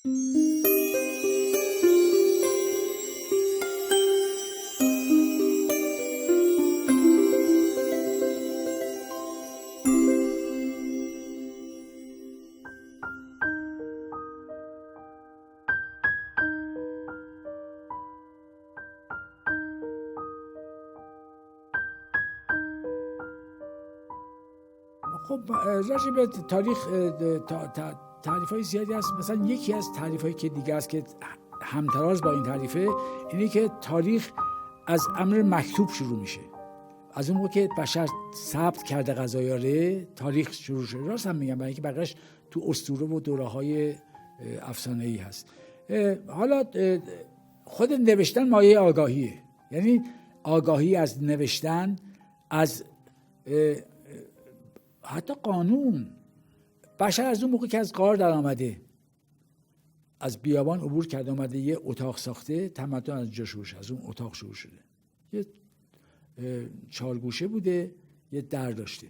خب راجع به تاریخ تعریف‌های زیادی هست. مثلا یکی از تعریف‌هایی که دیگه است که همتراز با این تعریفه اینه که تاریخ از امر مکتوب شروع میشه. از اون موقع که بشر ثبت کرده قضایاره تاریخ شروع شده. راست هم میگم، برای اینکه بقیش تو اسطوره و دوره‌های افسانه‌ای هست. حالا خود نوشتن مایه آگاهیه، یعنی آگاهی از نوشتن، از حتی قانون. بشر از اون موقع که از غار در آمده، از بیابان عبور کرده آمده، یه اتاق ساخته، تمدن از جا شروع شده، از اون اتاق شروع شده. یه چارگوشه بوده، یه در داشته،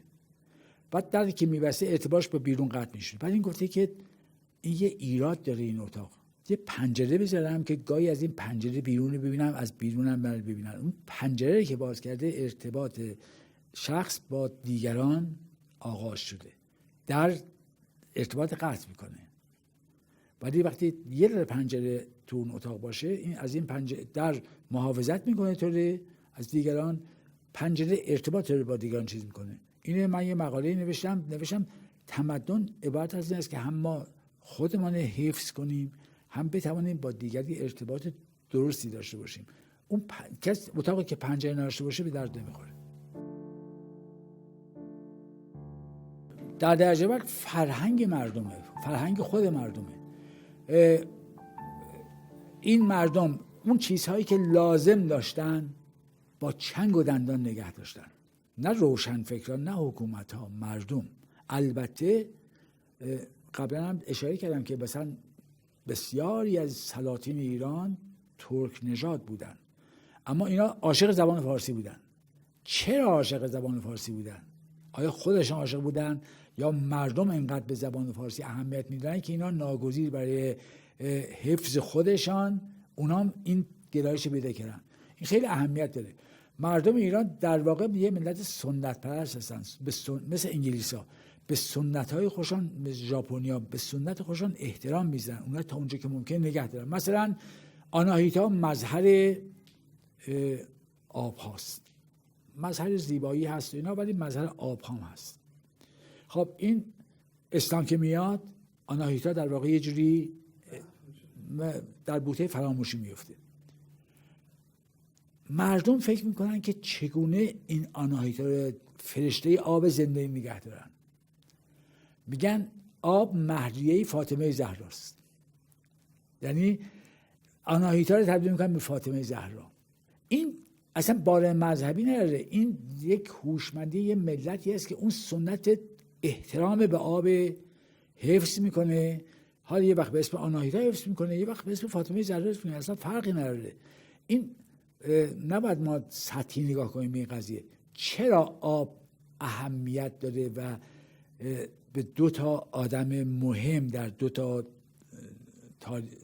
بعد دری که میبسته ارتباطش با بیرون قطع میشه. بعد این گفته که این یه ایراد داره این اتاق، یه پنجره بذارم که گاهی از این پنجره بیرون ببینم، از بیرونم ببینم. اون پنجره که باز کرده ارتباط شخص با دیگران آغاز شده، در ارتباط قطع میکنه. ولی وقتی یه در پنجره تو اون اتاق باشه، این از این پنجره در محافظت میکنه طوری از دیگران، پنجره ارتباط رو با دیگران چیز میکنه. اینه من یه مقاله نوشتم تمدن عبارت از این است که هم ما خودمان حفظ کنیم، هم بتوانیم با دیگری ارتباط درستی داشته باشیم. اون اتاقی که پنجره نداشته باشه به درد نمیخوره. در درجه اول فرهنگ مردمه، فرهنگ خود مردمه. این مردم اون چیزهایی که لازم داشتن با چنگ و دندان نگه داشتن، نه روشن فکران، نه حکومت ها، مردم. البته قبلا هم اشاره کردم که مثلا بسیاری از سلاطین ایران ترک نژاد بودن، اما اینا عاشق زبان فارسی بودن. چرا عاشق زبان فارسی بودن؟ آیا خودشان عاشق بودن یا مردم اینقدر به زبان فارسی اهمیت میدادن که اینا ناگزیر برای حفظ خودشان اونام این گرایش پیدا کردن؟ این خیلی اهمیت داره. مردم ایران در واقع یه ملت سنت پرست هستن، مثل انگلیسا به سنت های خودشان، مثل ژاپنیا به سنت خودشان احترام میذارن، اونا تا اونجا که ممکن نگه دارن. مثلا آناهیتا مظهر آب هاست، مظهر زیبایی هست اینا، ولی مظهر آب هم هست. خب این اسلام که میاد، آناهیتا در واقع یه جوری در بوته فراموشی میفته. مردم فکر میکنن که چگونه این آناهیتا رو فرشته آب زنده نگه دارن. میگن آب مهریه فاطمه زهراست، یعنی آناهیتا رو تبدیل میکنن به فاطمه زهرا. این اصلا بار مذهبی نداره، این یک هوشمندی یه ملتی است که اون سنت احترام به آب حفظ میکنه. حالا یه وقت به اسم آناهیتا حفظ میکنه، یه وقت به اسم فاطمه زهرا حفظ میکنه، اصلا فرقی نداره. این نباید ما سطحی نگاه کنیم به این قضیه. چرا آب اهمیت داره و به دو تا آدم مهم در دو تا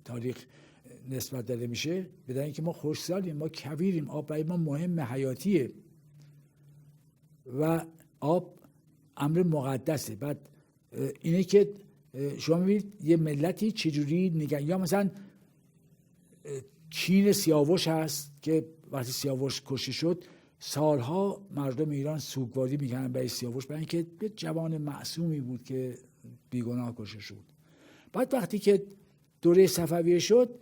تاریخ نسبت داده میشه؟ بدون اینکه ما خوش‌سالیم، ما کویریم، آب برای ما مهم، حیاتیه و آب امر مقدسه. بعد اینه که شما میبینید یه ملتی چجوری نگن، یا مثلا چین سیاوش هست که وقتی سیاوش کشته شد سالها مردم ایران سوگواری میکنن برای سیاوش، برای اینکه یه جوان معصومی بود که بیگناه کشته شد. بعد وقتی که دوره صفویه شد،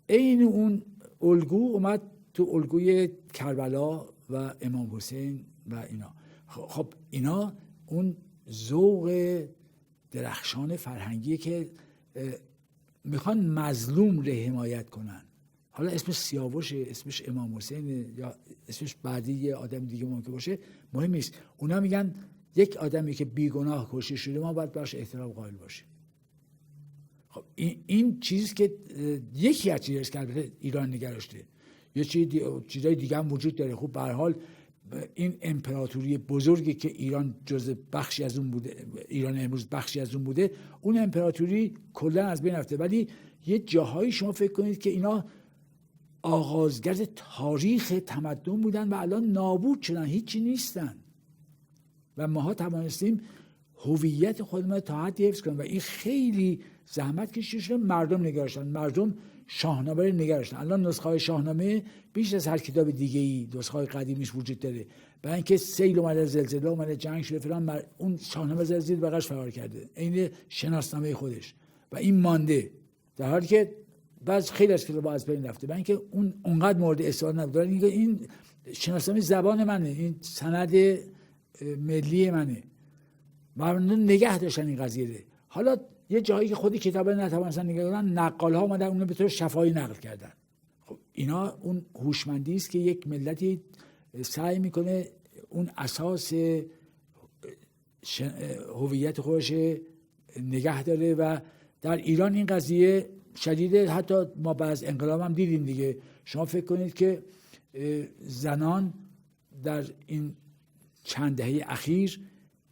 این اون الگو اومد تو الگوی کربلا و امام حسین و اینا. خب اینا اون ذوق درخشان فرهنگیه که میخوان مظلوم رو حمایت کنن. حالا اسمش سیاوشه، اسمش امام حسین، یا اسمش بعدی یه آدم دیگه ممکن باشه، مهم نیست. اونا میگن یک آدمی که بیگناه کشته شده ما باید براش احترام قائل باشیم. خب این چیزی که یکی از چیزاست که البته ایران نگراشته، یه چیزای دیگه هم وجود داره. خب به هر حال این امپراتوری بزرگی که ایران جزء بخشی از اون بوده، ایران امروز بخشی از اون بوده، اون امپراتوری کلا از بین رفته. ولی یه جاهایی شما فکر کنید که اینا آغازگر تاریخ تمدن بودن و الان نابود شدن، هیچی نیستن و ماها توانستیم هویت خودمون تا حدی حفظ کنیم و این خیلی زحمت کشیده شده. مردم نگاشتن، مردم شاهنامه رو نگاشتن. الان نسخه‌های شاهنامه بیش از هر کتاب دیگه‌ای نسخه‌های قدیمیش وجود داره. برای اینکه سیل اومده، زلزله اومده، جنگ شده فلان، اون شاهنامه زیر بغلش فرار کرده، عین شناسنامه خودش و این مانده، در حالی که بعض خیلی از کتابا از بین رفته. برای اینکه اون اونقدر مورد استفاده نبوده. این شناسنامه زبان منه، این سند ملی منه، مردم نگه داشتن این قضیه رو. حالا یه جایی که خود کتابا نتوانستن نگه دارن، نقال‌ها اومدن اون رو به طور شفاهی نقل کردن. خب اینا اون هوشمندی است که یک ملتی سعی میکنه اون اساس هویت خودش نگه داره و در ایران این قضیه شدیده. حتی ما بعد از انقلاب هم دیدیم دیگه. شما فکر کنید که زنان در این چند دهه اخیر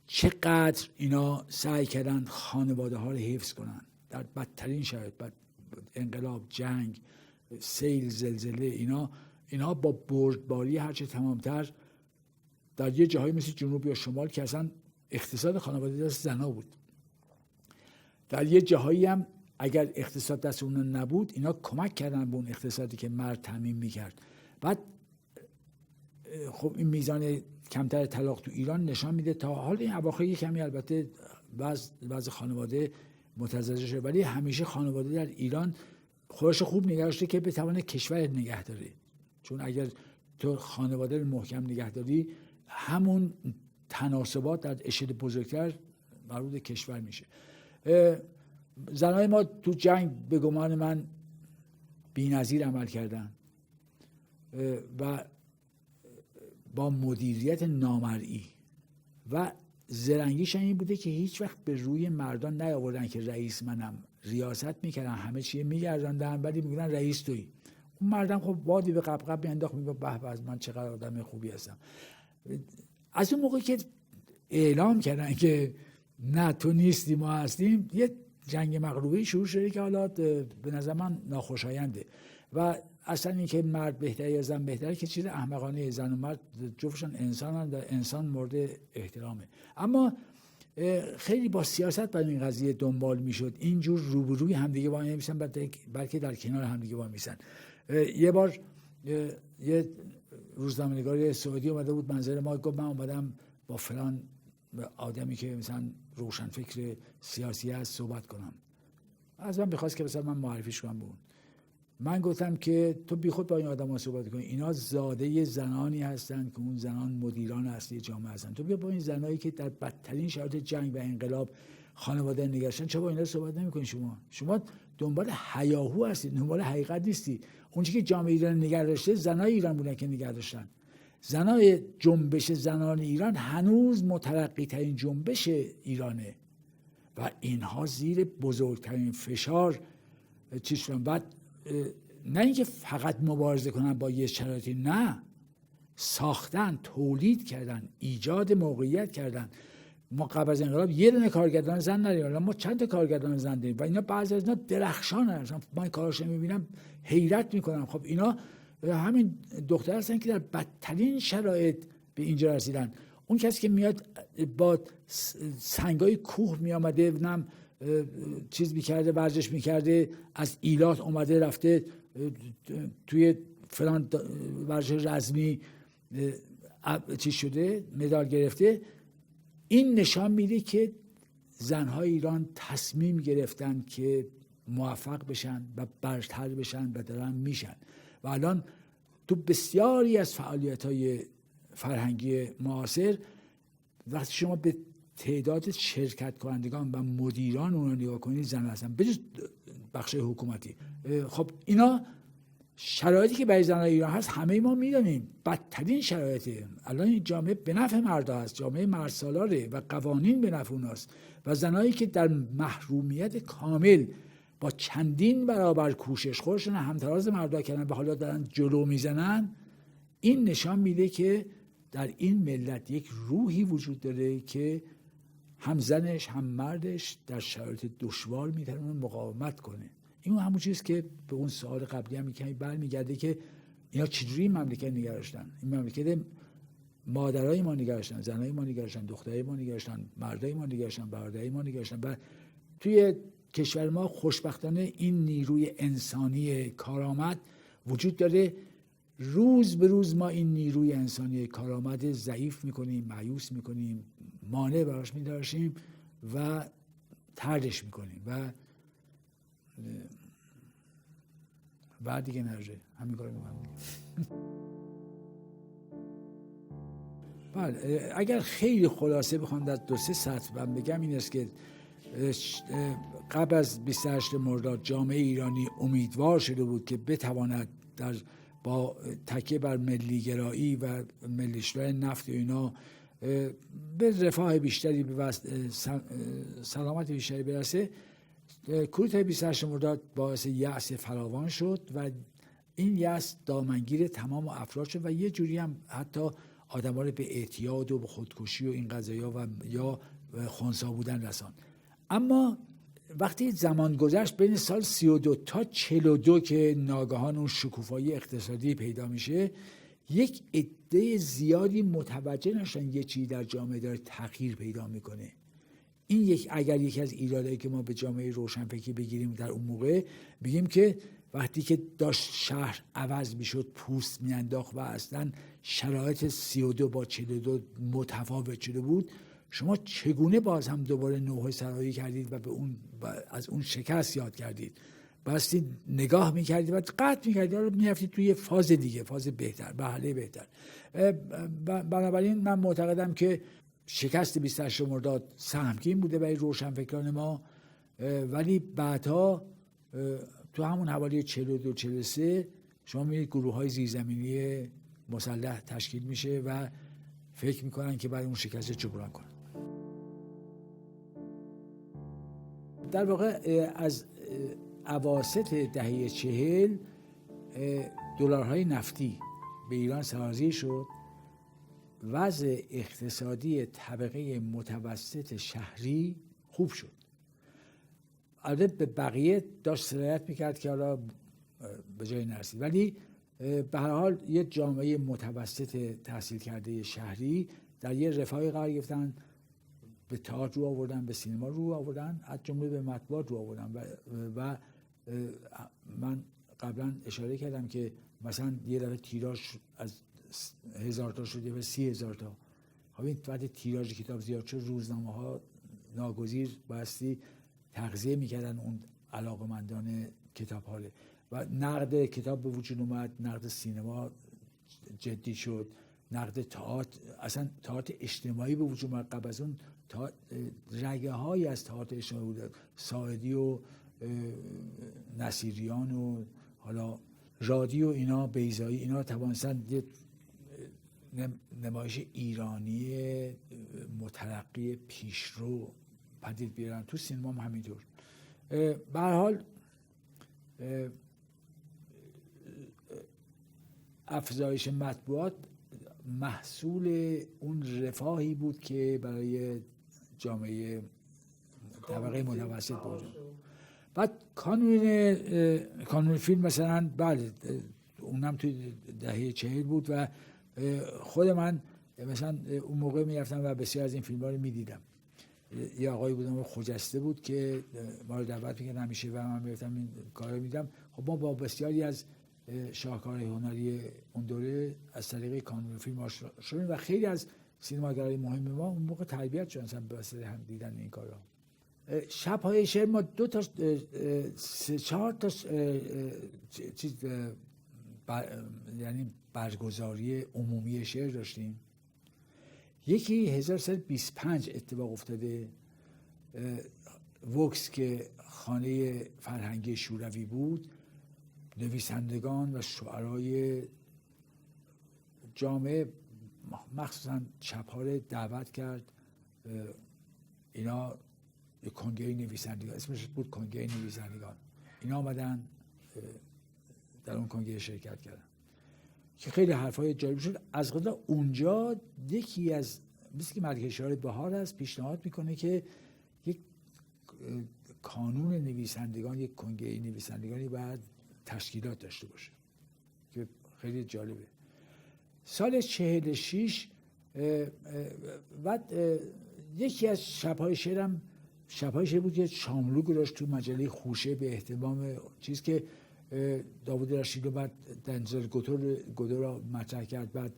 چقدر اینا سعی کردن خانواده ها رو حفظ کنن در بدترین شرایط، انقلاب، جنگ، سیل، زلزله. اینا با بردباری هرچه تمامتر در یه جاهایی مثل جنوب یا شمال که اصلا اقتصاد خانواده دست زنا بود، در یه جاهایی هم اگر اقتصاد دست اون نبود، اینا کمک کردن به اون اقتصادی که مرد تامین میکرد. بعد خب این میزان کمتر طلاق تو ایران نشان میده تا حال این اواخر کمی البته وضع خانواده متزلزل شده، ولی همیشه خانواده در ایران خودش خوب نگه داشته که بتونه کشور نگه داره. چون اگر تو خانواده رو محکم نگه داری، همون تناسبات در اشد بزرگتر مربوط به کشور میشه. زنای ما تو جنگ به گمان من بی‌نظیر عمل کردن و با مدیریت نامرئی و زرنگیشون این بوده که هیچ وقت به روی مردان نیاوردن که رئیس منم، ریاست میکردن، همه چیه میگرداندن، ولی میگن رئیس تویی. اون مردم خب بادی به قبقب میانداخت، میگه به به از من چقدر آدم خوبی هستم. از اون موقع که اعلام کردن که نه تو نیستی ما هستیم، یه جنگ مغلوبه شروع شده که حالا به نظر من ناخوشاینده و اصلا این که مرد بهتره یا زن بهتره که چیز احمقانه. زن و مرد جفتشون انسانن و انسان مورد احترامه. اما خیلی با سیاست برای این قضیه دنبال میشد، اینجور روبروی همدیگه وای نمیسن بلکه در کنار همدیگه وای میسن. یه بار یه روزنامه‌نگار سعودی اومده بود منظر ما، گفت من اومدم با فلان آدمی که مثلا روشنفکر سیاسی هست صحبت کنم. از من بخواست که مثلا من معرفیش کنم بود. من گفتم که تو بیخود با این آدم‌ها صحبت کنی، اینا زاده زنانی هستن که اون زنان مدیران اصلی جامعه هستن. تو بیا با این زنایی که در بدترین شرایط جنگ و انقلاب خانواده نگاشتن، چرا با اینا صحبت نمی‌کنی؟ شما دنبال هیاهو هستید، دنبال حقیقت نیستی. اون چیزی که جامعه ایران نگه داشته، زنای ایران بودن که نگه داشتن. زنای جنبش زنان ایران هنوز مترقی ترین جنبش ایرانه و اینها زیر بزرگترین فشار چیز شدن. بعد نه اینکه فقط مبارزه کنن با یه شرایطی، نه، ساختن، تولید کردن، ایجاد موقعیت کردن. ما قبل از انقلاب یه دونه کارگردان زن نداریم، ما چند تا کارگردان زن داریم و اینا بعضی از اینا درخشان هستن. من کاراشو میبینم حیرت میکنم. خب اینا همین دختر هستن که در بدترین شرایط به اینجا رسیدن. اون کسی که میاد با سنگای کوه میامده، نم چیز میکرده، ورزش میکرده، از ایلات اومده رفته توی فلان ورزش رزمی چیز شده، مدال گرفته، این نشان میده که زنهای ایران تصمیم گرفتن که موفق بشن و برتر بشن و دارن میشن. و الان تو بسیاری از فعالیت‌های فرهنگی معاصر وقتی شما به تعداد شرکت کنندگان و مدیران اون رو نگاه کنید، زن هستن بجز بخش حکومتی. خب اینا شرایطی که برای زنان ایران هست همه ما میدونیم، بدترین شرایطه. الان این جامعه به نفع مردا هست، جامعه مردسالاره و قوانین به نفع اوناست و زنایی که در محرومیت کامل با چندین برابر کوشش خودشون همتراز مردا کردن و حالا دارن جلو میزنن، این نشان میده که در این ملت یک روحی وجود داره که هم زنش هم مردش در شرایط دشوار میتونه مقاومت کنه. این همون چیز که به اون سوال قبلی هم کمی برمیگرده که اینا چجوری این مملکت نگه داشتن. این مملکت مادرای ما نگه داشتن، زنای ما نگه داشتن، دخترای ما نگه داشتن، مردای ما نگه داشتن، برادرای ما نگه داشتن. و توی کشور ما خوشبختانه این نیروی انسانی کارآمد وجود داره. روز به روز ما این نیروی انسانی کارآمد ضعیف میکنیم، مایوس میکنیم، مانع براش میداشیم و طردش میکنیم و بعد دیگه نرجه همین کار میکنم. بله، اگر خیلی خلاصه بخوام در 2-3 سطر من بگم این است که قبل از 28 مرداد جامعه ایرانی امیدوار شده بود که بتواند با تکیه بر ملیگرایی و ملی شدن نفت و اینا به رفاه بیشتری، به سلامت بیشتری برسه. کودتای 28 مرداد باعث یأس فراوان شد و این یأس دامنگیر تمام افراد شد و یه جوری هم حتی آدم‌ها رو به اعتیاد و به خودکشی و این قضایا و یا خنثی بودن رساند. اما وقتی زمان گذشت بین سال 32 تا 42 که ناگهان اون شکوفایی اقتصادی پیدا میشه، یک عده زیادی متوجه نشدن یه چیزی در جامعه داره تغییر پیدا میکنه. این اگر یکی از ایرادایی که ما به جامعه روشنفکری بگیریم در اون موقع بگیم که وقتی که داشت شهر عوض میشد پوست میانداخت و اصلا شرایط 32 با 42 متفاوت شده بود، شما چگونه باز هم دوباره نوع سرایی کردید و از اون شکست یاد کردید؟ بایستی نگاه میکردید و قطع میکردید و میرفتید توی فاز دیگه، فاز بهتر، مرحله بهتر. بنابراین من معتقدم که شکست 28 مرداد سهمگین بوده برای روشنفکران ما، ولی بعدها تو همون حوالی 42-43 شما میبینید گروه‌های زیرزمینی مسلح تشکیل میشه و فکر میکنن که برای اون شکست جبران کنن. در واقع از اواسط دهه 40 دلارهای نفتی به ایران سرازیر شد. وضع اقتصادی طبقه متوسط شهری خوب شد. البته به بقیه داشت سرایت میکرد که حالا به جای نرسید، ولی به هر حال یه جامعه متوسط تحصیل کرده شهری در یه رفاهی قرار گرفتن، به تئاتر رو آوردن، به سینما رو آوردن، از جمله به مطبوعات رو آوردن و من قبلا اشاره کردم که مثلا یه دفعه تیراژ از 1000 تا شد یا 30,000 تا. همین وقتی تیراژ کتاب زیاد شد روزنامه‌ها ناگزیر بایستی تغذیه میکردن اون علاقمندان کتاب‌ها و نقد کتاب به وجود اومد، نقد سینما جدی شد، نقد تئاتر، اصلا تئاتر اجتماعی به وجود اومد. قبل از اون رگه‌هایی از تئاتر اجتماعی بود، ساعدی و نصیریان و حالا رادیو اینا، بیضایی اینا توانستن یه نمایش ایرانی مترقی پیشرو پدید بیارن. تو سینما هم همینطور. به هر حال افزایش مطبوعات محصول اون رفاهی بود که برای جامعه طبقه متوسط بود. بعد کانون فیلم مثلا بله اونم توی دهه 40 بود و خود من مثلا اون موقع میرفتم و بسیار از این فیلم ها رو میدیدم. یه آقایی بود خجسته بود که ما رو دعوت میکرد همیشه و من میرفتم این کار رو میدیدم. خب ما با بسیاری از شاهکارهای هنری اون دوره از طریق کانون فیلم آشنا شدیم و خیلی از سینماگرای مهم ما اون موقع تربیت شدن مثلا به واسطه هم دیدن این کارا. شب‌های شعر ما 2 تا 4 تا چیز یعنی برگزاری عمومی شعر داشتیم. یکی 1325 اتفاق افتاده، وکس که خانه فرهنگی شوروی بود، نویسندگان و شعرای جامعه مخصوصا چپ‌ها رو دعوت کرد. اینا کنگره نویسندگان، اسمش بود کنگره نویسندگان، اینا آمدن در اون کنگره شرکت کردن. که خیلی حرفای جالب شد. از خدا اونجا یکی از مثل که ملکه بهار هست پیشنهاد میکنه که یک کانون نویسندگان، یک کنگره نویسندگانی باید تشکیلات داشته باشه که خیلی جالبه. سال 46 بعد یکی از شب‌های شعرم شب‌های شعر بود که شاملو گذاشت تو مجله خوشه به اهتمام چیز که داوود رشید و بعد دنزل گودور را مطرح کرد، بعد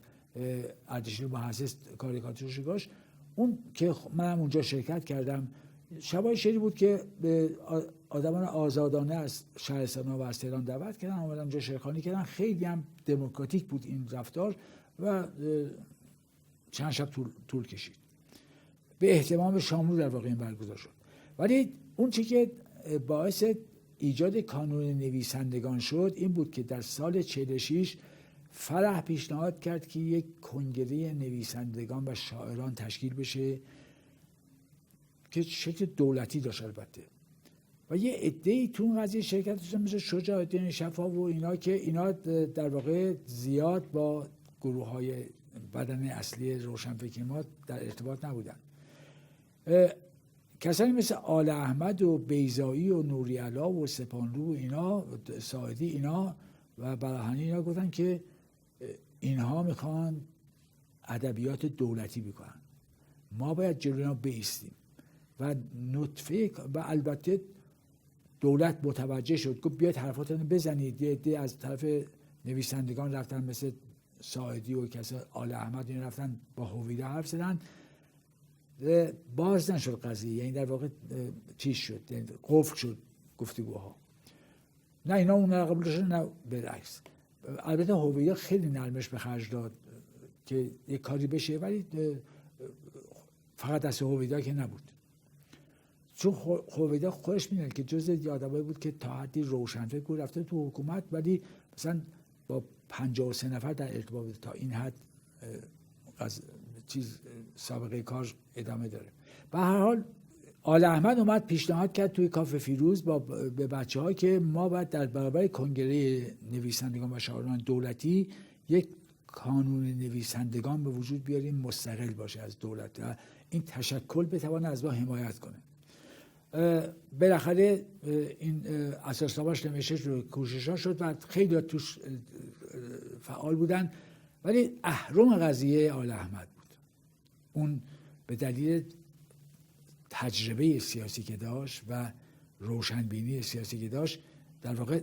اردشیر محسس کاریکاتورش گذاشت. اون که منم اونجا شرکت کردم. شبای شعری بود که به آدمان آزادانه از شهرستان‌ها و از تهران دعوت کردن، اومدن اونجا شعرخوانی کردن. خیلی هم دموکراتیک بود این رفتار و چند شب طول کشید. به اهتمام شاملو در واقع این برگزار شد. ولی اون چی که باعث ایجاد کانون نویسندگان شد این بود که در سال 46 فرح پیشنهاد کرد که یک کنگره نویسندگان و شاعران تشکیل بشه که شکل دولتی داشت البته، و یه عده‌ای تو اون قضیه شرکت داشتن مثل شجاع الدین شفا و اینا که اینا در واقع زیاد با گروه‌های بدن اصلی روشنفکر ما در ارتباط نبودن. کسانی مثل آل احمد و بیضایی و نوری‌علا و سپانلو و اینا، ساعدی اینا و براهنی اینا گفتن که اینها میخوان ادبیات دولتی بکنن، ما باید جلوی اینا بایستیم و نطفه. و البته دولت متوجه شد، گفت بیاید حرفاتون بزنید. یه عده از طرف نویسندگان رفتن مثل ساعدی و کسا آل احمد اینا رفتن با هویدا حرف زدن، باز نشد قضیه، یعنی در واقع چیز شد، یعنی قفل شد گفتگوها. نه اینا اون را قبول داشتن نه برعکس. البته هویدا خیلی نرمش به خرج داد که یک کاری بشه، ولی فقط دست هویدا که نبود، چون هویدا خودش میدونه که جزء آدمایی بود که تا حدی روشنفکر بود، رفته تو حکومت ولی مثلا با 53 نفر در ارتباط تا این حد از چیز سابقه کار ادامه داره. به هر حال آل احمد اومد پیشنهاد کرد توی کافه فیروز به بچه‌ها که ما باید در برابر کنگره نویسندگان و شاعران دولتی یک کانون نویسندگان به وجود بیاریم مستقل باشه از دولت و این تشکل بتونه از ما حمایت کنه. بالاخره این اساسنامه‌اش نوشته شد، کوشش‌ها شد و خیلی توش فعال بودن، ولی اهرم قضیه آل احمد بود. اون به دلیل تجربه سیاسی که داشت و روشنبینی سیاسی که داشت در واقع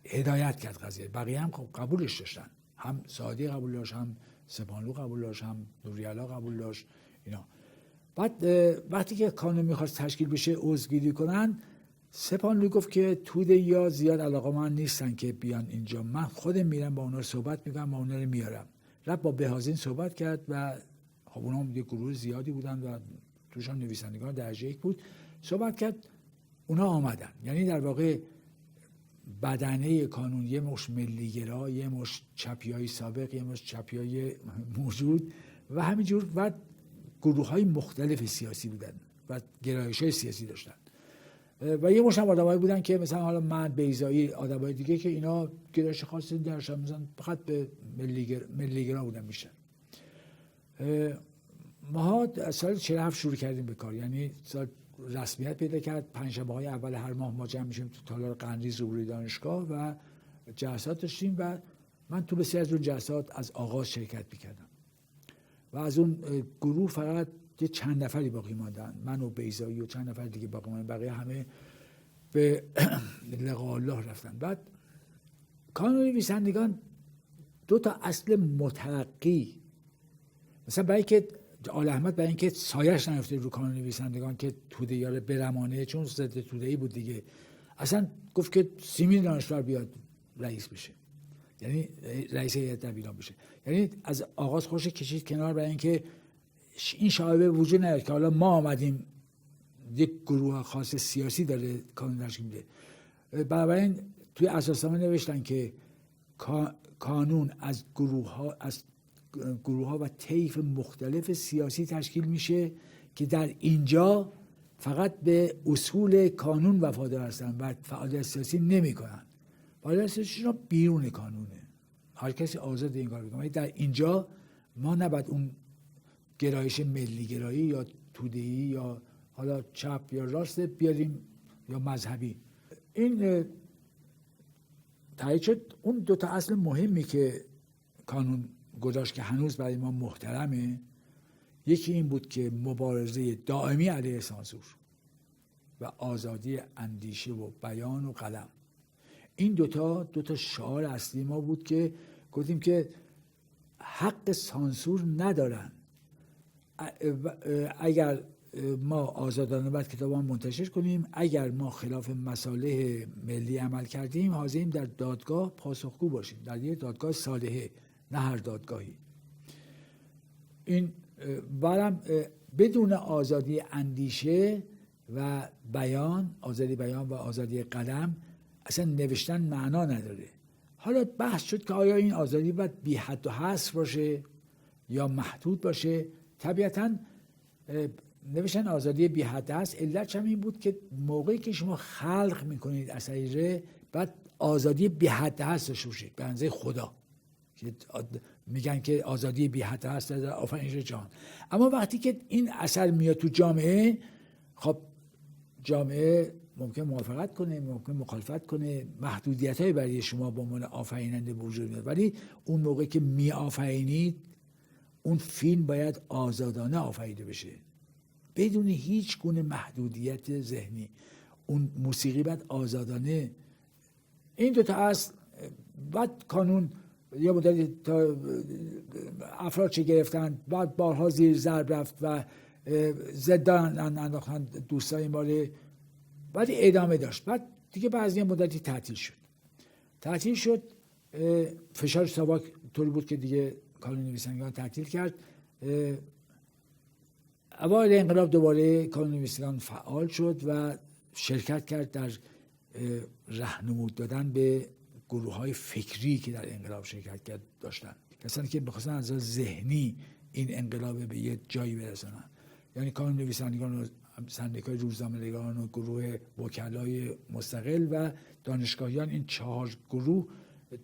هدایت کرد قضیه. بقیه هم قبولش داشتن، هم سعدی قبول داشت، هم سپانلو قبول داشت، هم نوری‌علا قبول داشت اینا. بعد وقتی که کانون میخواست تشکیل بشه عضوگیری کنن، سپانلو گفت که توده یا زیاد علاقه‌مند نیستن که بیان اینجا، من خودم میرم با اونا صحبت میکنم و اونا رو میارم. رفت با بهازین صحبت کرد و خب اونا هم یه گروه زیادی بودن و توش هم نویسندگان درجه یک بود. صحبت کرد، اونا آمدن. یعنی در واقع بدنه کانون یه مش ملیگرا، یه مش چپیای سابق، یه مش چپیای موجود و همینجور و گروه‌های مختلف سیاسی بودن و گرایش‌های سیاسی داشتن و یه مش هم آدمایی بودن که مثلا حالا من بیضایی آدمای دیگه که اینا گرایش خاصی نداشتن، مثلا فقط به ملیگرا بودن بیشتر. ما از سال 47 شروع کردیم به کار، یعنی سال رسمیت پیدا کرد. پنجشنبه‌های اول هر ماه ما جمع میشیم تو تالار قندیز روبروی دانشگاه و جلسات داشتیم و من تو بسیاری از اون جلسات از آغاز شرکت می‌کردم و از اون گروه فقط یه چند نفری باقی ماندن، من و بیضایی و چند نفر دیگه باقی ماندن، بقیه همه به لقاء الله رفتن. بعد کانون نویسندگان دو تا اصل مترقی، مثلا برای که آل احمد برای اینکه سایه‌اش نیفته رو کانون نویسندگان که توده یاره برمانه، چون ضد توده‌ای بود دیگه، اصلا گفت که سیمین دانشور بیاد رئیس بشه، یعنی رئیس هیئت دبیران بشه. یعنی از آغاز خوش کشید کنار برای اینکه این شایبه وجود نداره که حالا ما آمدیم یک گروه خاص سیاسی داره کانون تشکیل میده. بنابراین توی اساسنامه نوشتن که کانون از گروه ها و طیف مختلف سیاسی تشکیل میشه که در اینجا فقط به اصول کانون وفادار هستن و فعالیت سیاسی نمی کنن. فعالیت سیاسی بیرون کانونه هر کسی آزاد این کار بکنه. در اینجا ما نباید اون گرایش ملی گرایی یا توده‌ای یا حالا چپ یا راست بیاریم یا مذهبی. این تایید شد. اون دو تا اصل مهمی که کانون گذاشت که هنوز برای ما محترمه، یکی این بود که مبارزه دائمی علیه سانسور و آزادی اندیشه و بیان و قلم. این دو تا شعار اصلی ما بود که گفتیم که حق سانسور ندارن. اگر ما آزادانه باید کتابان منتشر کنیم، اگر ما خلاف مصالح ملی عمل کردیم حاضریم در دادگاه پاسخگو باشیم، در یک دادگاه صالحه، نه هر دادگاهی. این برام بدون آزادی اندیشه و بیان، آزادی بیان و آزادی قلم، اصلا نوشتن معنا نداره. حالا بحث شد که آیا این آزادی باید بی حد و حصر باشه یا محدود باشه. طبیعتاً نوشتن آزادی بی حد هست. علتش هم این بود که موقعی که شما خلق میکنید اثری ره، بعد آزادی بی حد هست داشته باشید به اندازه خدا. میگن که آزادی بی حد هست در آفرینش جهان. اما وقتی که این اثر میاد تو جامعه، خب جامعه ممکن موافقت کنه، ممکن مخالفت کنه، محدودیت‌های برای شما به عنوان آفریننده وجود میاد، ولی اون موقع که می آفرینید اون فیلم باید آزادانه آفریده بشه بدون هیچ گونه محدودیت ذهنی. اون موسیقی باید آزادانه. این دو تا اصل. بعد کانون یا مدتی تا افراد چه گرفتن، بعد بارها زیر ضرب رفت و زندان انداختن دوستای مالی، بعد ادامه داشت. بعد دیگه بعضی مدتی تعطیل شد. فشار ساواک طوری بود که دیگه کانون نویسندگان تعطیل کرد. اوایل انقلاب دوباره کانون نویسندگان فعال شد و شرکت کرد در راهنمود دادن به گروه‌های فکری که در انقلاب شرکت داشتن، کسانی که بخواستن از ذهنی این انقلاب به یه جایی برسونن. یعنی کانون نویسندگان و سندیکای روزنامه‌نگاران و گروه وکلای مستقل و دانشگاهیان، این 4 گروه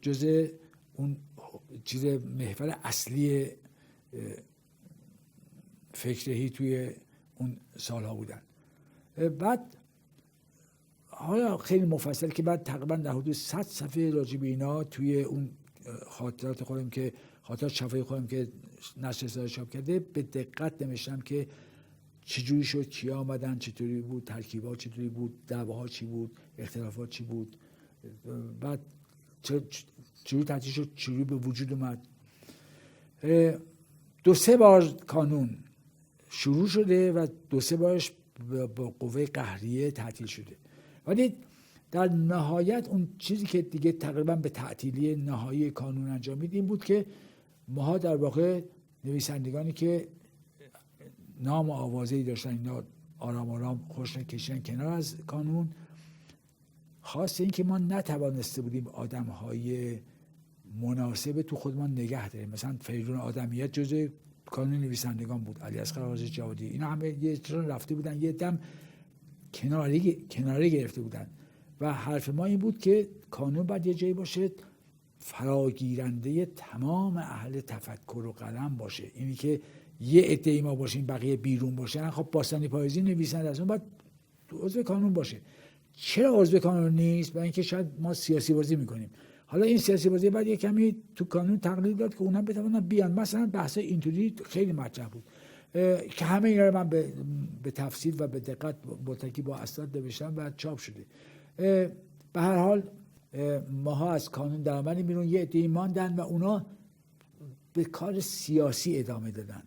جزء اون چیز محور اصلی فکری توی اون سالها بودن. بعد حالا خیلی مفصل که بعد تقریبا در حدود 100 صفحه راجع به اینا توی اون خاطرات خودم که خاطرات شفاهی خودم که نشر صدای چاپ کرده به دقت نوشتم که چجوری شد، کیا آمدن، چطوری بود، ترکیبات چطوری بود، دعواها چی بود، اختلافات چی بود، بعد چجوری تعطیل شد، چجوری به وجود اومد. 2-3 بار کانون شروع شده و 2-3 بارش با قوه قهریه تعطیل شده، ولی در نهایت اون چیزی که دیگه تقریبا به تعطیلی نهایی کانون انجامید این بود که ماها در واقع نویسندگانی که نام و آوازه‌ای داشتن اینا آرام آرام خوش کشیدن کنار از کانون. خاصه این که ما نتوانسته بودیم آدم‌های مناسب تو خودمان نگه داریم. مثلا فریدون آدمیت جزء کانون نویسندگان بود، علیاصغر حاجی جوادی، اینا همه یه چرا رفته بودن، یه دم کناره گرفته بودن و حرف ما این بود که کانون باید یه جایی باشه فراگیرنده تمام اهل تفکر و قلم باشه. اینی که یه عده ما باشیم بقیه بیرون باشن. خب باستانی پاییزی نویسنده از اون باید عضو کانون باشه. چرا عضو کانون نیست؟ برای اینکه شاید ما سیاسی بازی میکنیم. حالا این سیاسی بازی بعد یه کمی تو کانون تقلیل داد که اونم بتونن بیان. مثلا بحث اینطوری خیلی مطرح بود که همه اینا رو من به تفصیل و به دقت متکی با اسناد نوشتم و چاپ شده. به هر حال ماها از کانون در آمدیم بیرون، یه عده‌ای ماندن و اونا به کار سیاسی ادامه دادن.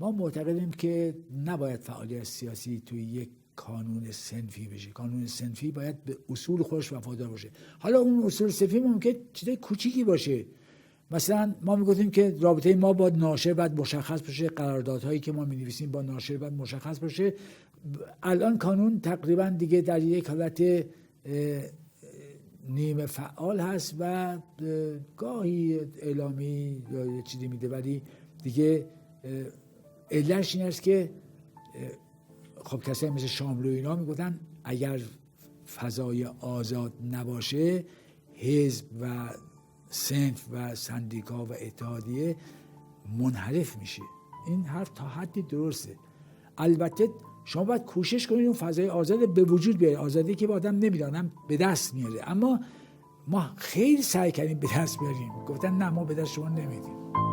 ما معتقدیم که نباید فعالیت سیاسی توی یک کانون صنفی بشه. کانون صنفی باید به اصول خودش وفادار باشه. حالا اون اصول صنفی ممکن چیزای کوچیکی باشه. مثلا ما میگفتیم که رابطه ما با ناشر باید مشخص باشه، قراردادهایی که ما می‌نویسیم با ناشر باید مشخص باشه. الان کانون تقریبا دیگه در یک حالت نیمه فعال هست و گاهی اعلامی یا یه چیزی میده، ولی دیگه علتش این است که خب کسایی مثل شاملو اینا میگفتن اگر فضای آزاد نباشه حزب و صنف و سندیکا و اتحادیه منحرف میشه. این حرف تا حدی درسته. البته شما باید کوشش کنید اون فضای آزاد به وجود بیارید، آزادی که با آدم نمیده، آدم به دست میاره. اما ما خیلی سعی کردیم به دست بیاریم، گفتن نه ما به دست شما نمیدیم.